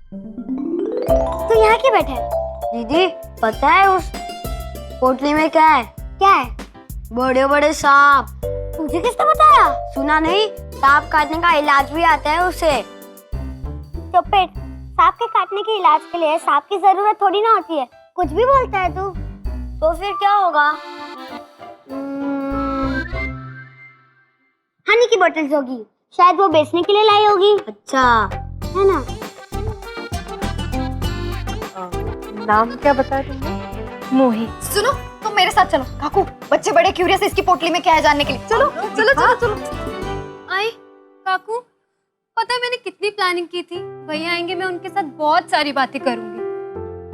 तो यहाँ क्यों बैठा है? दीदी पता है उस पोटली में क्या है? क्या है? बड़े बड़े सांप। तुझे किसने बताया? सुना नहीं? सांप काटने का इलाज भी आता है उसे। चुप पेट, सांप के काटने के इलाज के लिए सांप की जरूरत थोड़ी ना होती है। कुछ भी बोलता है तू। तो फिर क्या होगा? हनी की बोतल्स होगी, शायद वो बेचने के लिए लाई होगी। अच्छा, है ना? नाम क्या बताया तुमने? मोही। सुनो, तुम मेरे साथ चलो। काकू, बच्चे बड़े क्यूरियस है इसकी पोटली में क्या है जानने के लिए। चलो चलो चलो चलो। आई काकू, पता है मैंने कितनी प्लानिंग की थी। भैया आएंगे, मैं उनके साथ बहुत सारी बातें करूंगी,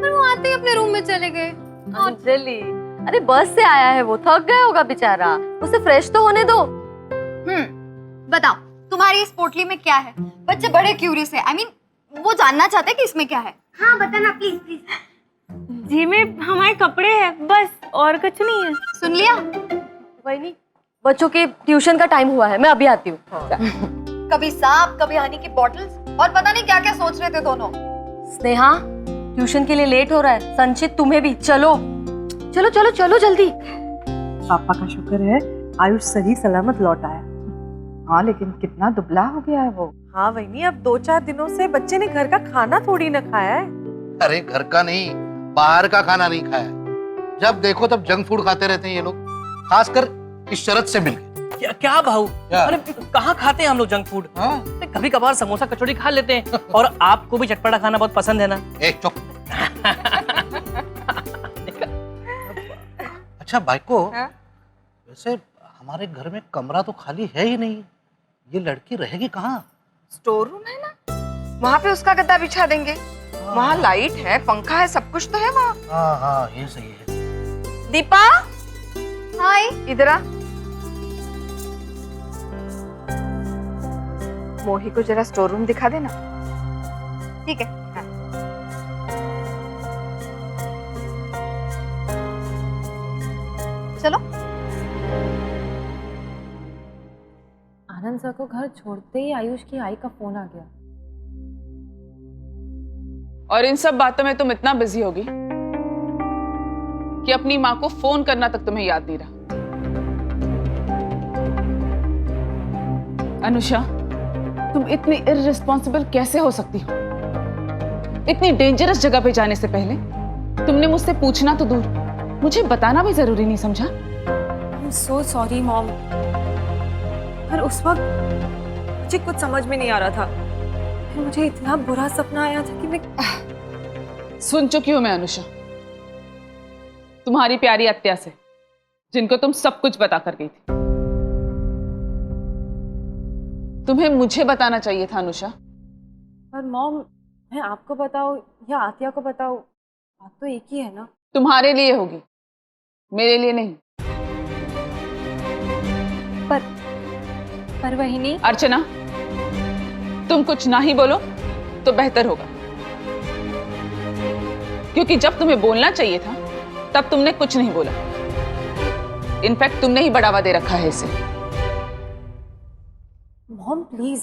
पर वो आते ही अपने रूम में चले गए। अंजलि, अरे बस से आया है, वो थक गया होगा बेचारा, उसे फ्रेश तो होने दो। बताओ तुम्हारी इस पोटली में क्या है? बच्चे बड़े क्यूरियस है। I mean, वो जानना चाहते हैं कि इसमें क्या है। हाँ बताना प्लीज प्लीज। जी में हमारे कपड़े हैं बस, और कुछ नहीं है। सुन लिया? वही नहीं, बच्चों के ट्यूशन का टाइम हुआ है, मैं अभी आती हूँ। कभी सांप, कभी हनी की बॉटल्स, और पता नहीं क्या क्या सोच रहे थे दोनों। स्नेहा, ट्यूशन के लिए लेट हो रहा है। संचित, तुम्हें भी चलो चलो चलो चलो जल्दी। पापा का शुक्र है आयुष सही सलामत लौट आया। हाँ लेकिन कितना दुबला हो गया है वो। हाँ वही नहीं, अब 2-4 दिनों से बच्चे ने घर का खाना थोड़ी ना खाया है। अरे घर का नहीं, बाहर का खाना नहीं खाया। जब देखो तब जंक फूड खाते रहते हैं ये लोग, खासकर इस शरत से मिलके। क्या भाऊ? क्या? अरे कहाँ खाते हैं हम लोग जंक फूड? कभी कभार समोसा कचौड़ी खा लेते हैं। और आपको भी चटपटा खाना बहुत पसंद है ना? चुप। अच्छा बाइको, वैसे हमारे घर में कमरा तो खाली है ही नहीं, ये लड़की रहेगी कहाँ? स्टोर रूम है ना, वहाँ पे उसका गद्दा बिछा देंगे। वहाँ लाइट है, पंखा है, सब कुछ तो है वहाँ। हाँ हाँ ये सही है। दीपा, हाय, इधर आ। मोही को जरा स्टोर रूम दिखा देना। ठीक है। हाँ। चलो। आनंद सर को घर छोड़ते ही आयुष की आई का फोन आ गया। और इन सब बातों में तुम इतना बिजी होगी कि अपनी माँ को फोन करना तक तुम्हें याद नहीं रहा। अनुषा, तुम इतनी इररिस्पॉन्सिबल कैसे हो सकती हो? इतनी डेंजरस जगह पे जाने से पहले तुमने मुझसे पूछना तो दूर, मुझे बताना भी जरूरी नहीं समझा? I'm so sorry मॉम, पर उस वक्त मुझे कुछ समझ में नहीं आ रहा था। फिर मुझे इतना बुरा सपना आया था कि मैं सुन चुकी हूं मैं अनुषा, तुम्हारी प्यारी अत्या से, जिनको तुम सब कुछ बता कर गई थी। तुम्हें मुझे बताना चाहिए था अनुषा। पर मॉम, मैं आपको बताऊं या आतिया को बताऊं, बात तो एक ही है ना। तुम्हारे लिए होगी, मेरे लिए नहीं। पर वही नहीं। अर्चना, तुम कुछ ना ही बोलो तो बेहतर होगा, क्योंकि जब तुम्हें बोलना चाहिए था तब तुमने कुछ नहीं बोला। इनफैक्ट तुमने ही बढ़ावा दे रखा है इसे। मॉम प्लीज,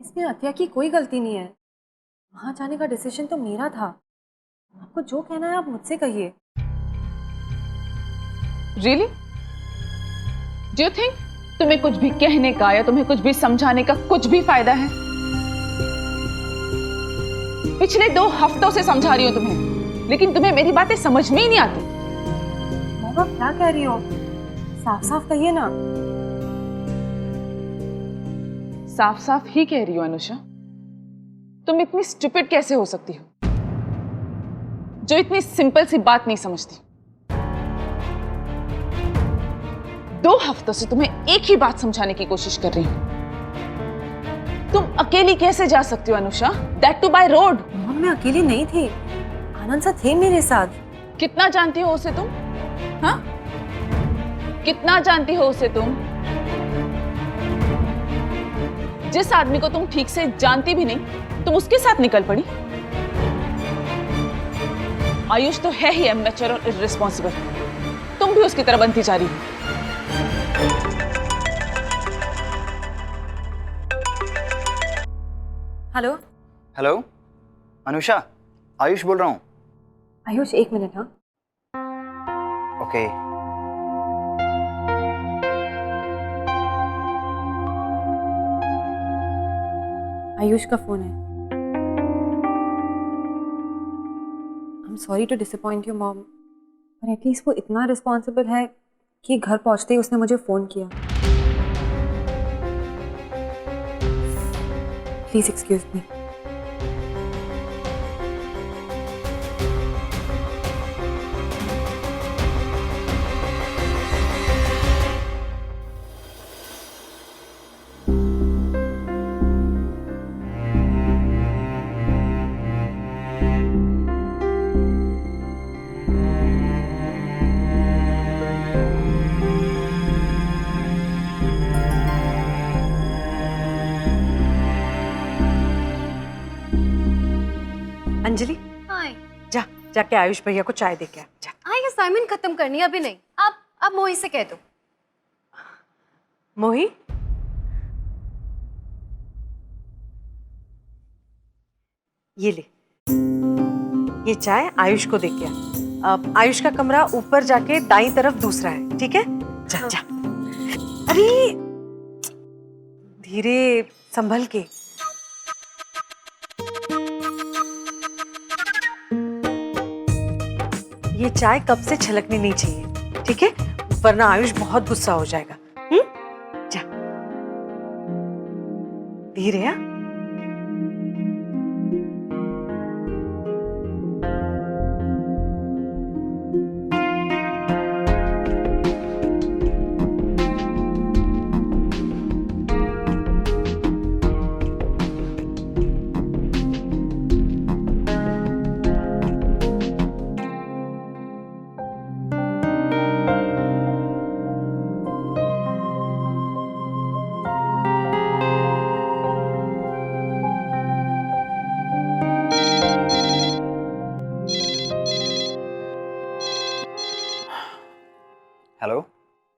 इसमें अतिया की कोई गलती नहीं है। वहां जाने का डिसीजन तो मेरा था। आपको जो कहना है आप मुझसे कहिए। Really? Do you think तुम्हें कुछ भी कहने का या तुम्हें कुछ भी समझाने का कुछ भी फायदा है? पिछले 2 हफ्तों से समझा रही हूं तुम्हें, लेकिन तुम्हें मेरी बातें समझ में ही नहीं आती। मॉम आप क्या कह रही हो? साफ साफ कहिए ना। साफ साफ ही कह रही हो अनुषा। तुम इतनी स्टूपिड कैसे हो सकती हो, जो इतनी सिंपल सी बात नहीं समझती? 2 हफ्तों से तुम्हें एक ही बात समझाने की कोशिश कर रही हूं। तुम अकेली कैसे जा सकती हो Anusha, that too by road? Mom मैं अकेली नहीं थी, आनंद सर थे मेरे साथ। कितना जानती हो उसे तुम? हाँ, कितना जानती हो उसे तुम? जिस आदमी को तुम ठीक से जानती भी नहीं, तुम उसके साथ निकल पड़ी। आयुष तो है ही इमैच्योर और इररिस्पॉन्सिबल, तुम भी उसकी तरह बनती जा रही हो। हेलो हेलो, अनुषा, आयुष बोल रहा हूँ। आयुष 1 मिनट। हाँ ओके। आयुष का फोन है। I am sorry to disappoint you mom, पर एटलीस्ट वो इतना रिस्पॉन्सिबल है कि घर पहुंचते ही उसने मुझे फोन किया। Please excuse me. Anjali, hi. जा जाके आयुष भैया को चाय दे के आ। जा। हाँ, ये असाइनमेंट खत्म करनी है, अभी नहीं। आप मोहित से कह दो। मोही, ये ले, ये चाय आयुष को दे के आ। आयुष का कमरा ऊपर जाके दाईं तरफ दूसरा है, ठीक है? जा जा। अरे धीरे संभल के। ये चाय कप से छलकनी नहीं चाहिए, ठीक है? वरना आयुष बहुत गुस्सा हो जाएगा। जा धीरे। हाँ हेलो।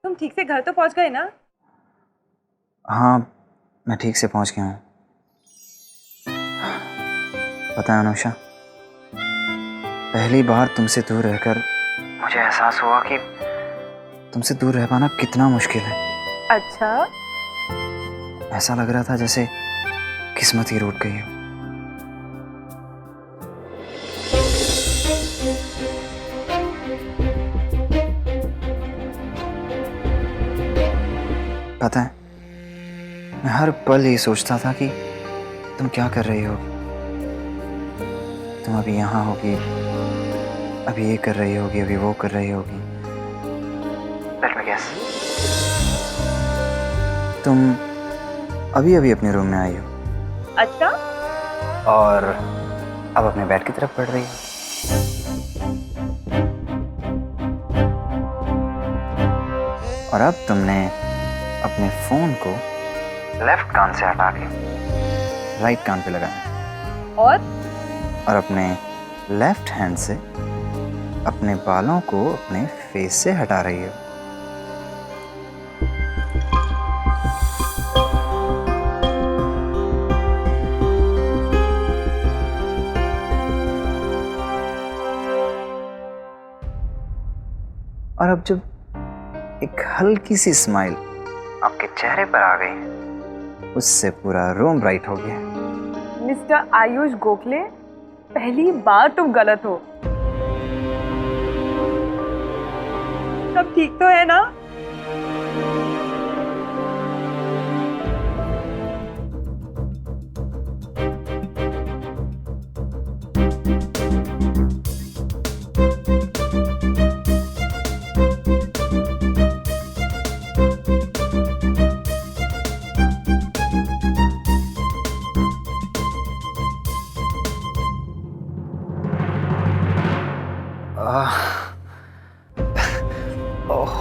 तुम ठीक से घर तो पहुंच गए ना? हाँ, मैं ठीक से पहुंच गया हूँ। पता है अनुषा, पहली बार तुमसे दूर रहकर मुझे एहसास हुआ कि तुमसे दूर रह पाना कितना मुश्किल है। अच्छा, ऐसा लग रहा था जैसे किस्मत ही रूठ गई हो। पता है, मैं हर पल ये सोचता था कि तुम क्या कर रही हो। तुम अभी यहाँ होगी, अभी ये कर रही होगी, अभी वो कर रही होगी। Let me guess, तुम अभी अभी अपने रूम में आई हो। अच्छा, और अब अपने बेड की तरफ बढ़ रही हो। और अब तुमने अपने फोन को लेफ्ट कान से हटा के राइट कान पे लगाया और अपने लेफ्ट हैंड से अपने बालों को अपने फेस से हटा रही हो। और अब जब एक हल्की सी स्माइल आपके चेहरे पर आ गई, उससे पूरा रूम ब्राइट हो गया। मिस्टर आयुष गोखले, पहली बार तुम गलत हो। सब ठीक तो है ना?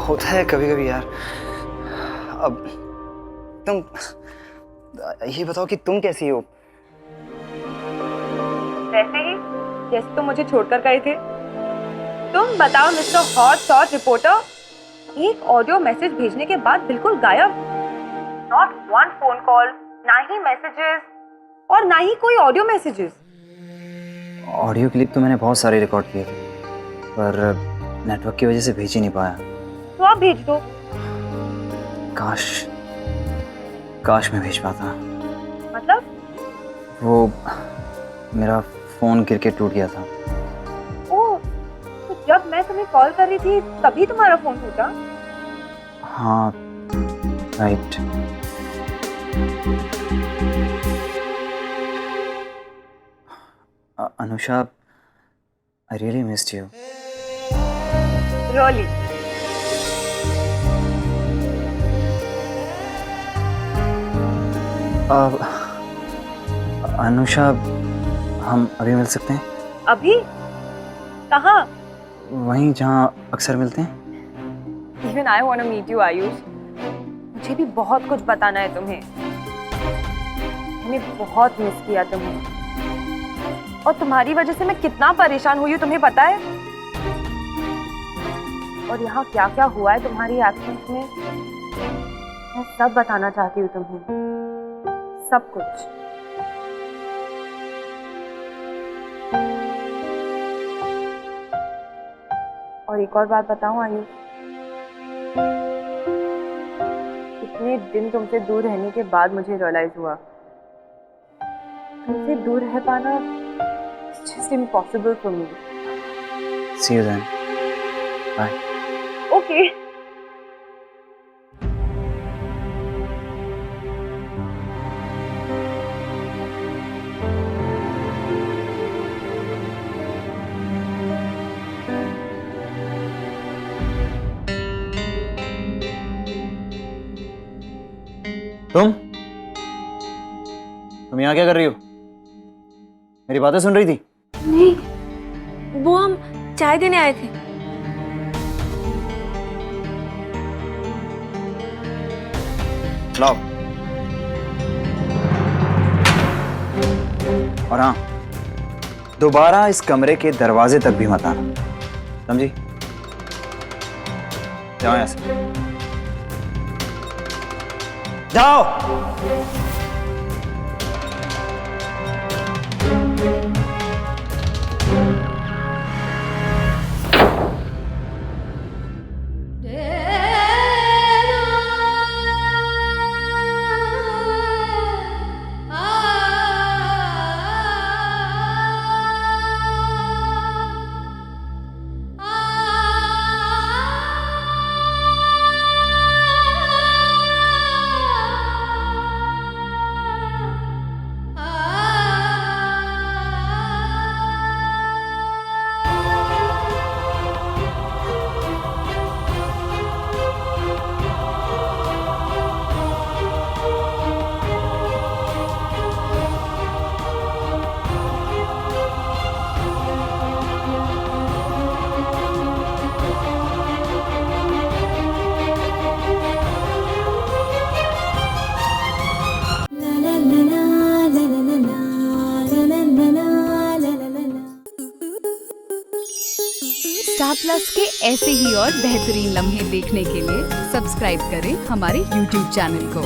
होता है कभी कभी यार। अब तुम ये बताओ कि तुम कैसी हो? वैसे ही जैसे तुम मुझे छोड़कर गए थे। तुम बताओ मिस्टर हॉट शॉट रिपोर्टर, एक ऑडियो मैसेज भेजने के बाद बिल्कुल गायब। नॉट वन फोन कॉल, ना ही मैसेजेस और ना ही कोई ऑडियो मैसेजेस। ऑडियो क्लिप तो मैंने बहुत सारे रिकॉर्ड किए थे, पर नेटवर्क की वजह से भेज ही नहीं पाया। तो आप भेज दो। काश मैं भेज पाता। मतलब? वो मेरा फोन गिर के टूट गया था। ओह, तो जब मैं तुम्हें कॉल कर रही थी तभी तुम्हारा फोन टूटा? हाँ, right. Anusha, I really missed you. Really? Anusha, हम अभी मिल सकते हैं? अभी? कहाँ? वहीं जहाँ अक्सर मिलते हैं। Even I want to meet you, Ayush. मुझे भी बहुत कुछ बताना है तुम्हें। मैंने बहुत मिस किया तुम्हें। और तुम्हारी वजह से मैं कितना परेशान हुई हूँ तुम्हें पता है? और यहाँ क्या क्या हुआ है तुम्हारी एब्सेंस में, मैं सब बताना चाहती हूँ तुम्हें, सब कुछ। और एक और बात बताऊँ आयुष, इतने दिन तुमसे दूर रहने के बाद मुझे रियलाइज हुआ, तुमसे दूर रह पाना it's just impossible for me. See you then. Bye. Okay. तुम यहाँ क्या कर रही हो? मेरी बातें सुन रही थी? नहीं, वो हम चाय देने आए थे। लाओ। और हाँ, दोबारा इस कमरे के दरवाजे तक भी मत आना, समझी? जाओ यहाँ से, जाओ। स्टार प्लस के ऐसे ही और बेहतरीन लम्हे देखने के लिए सब्सक्राइब करें हमारे YouTube चैनल को।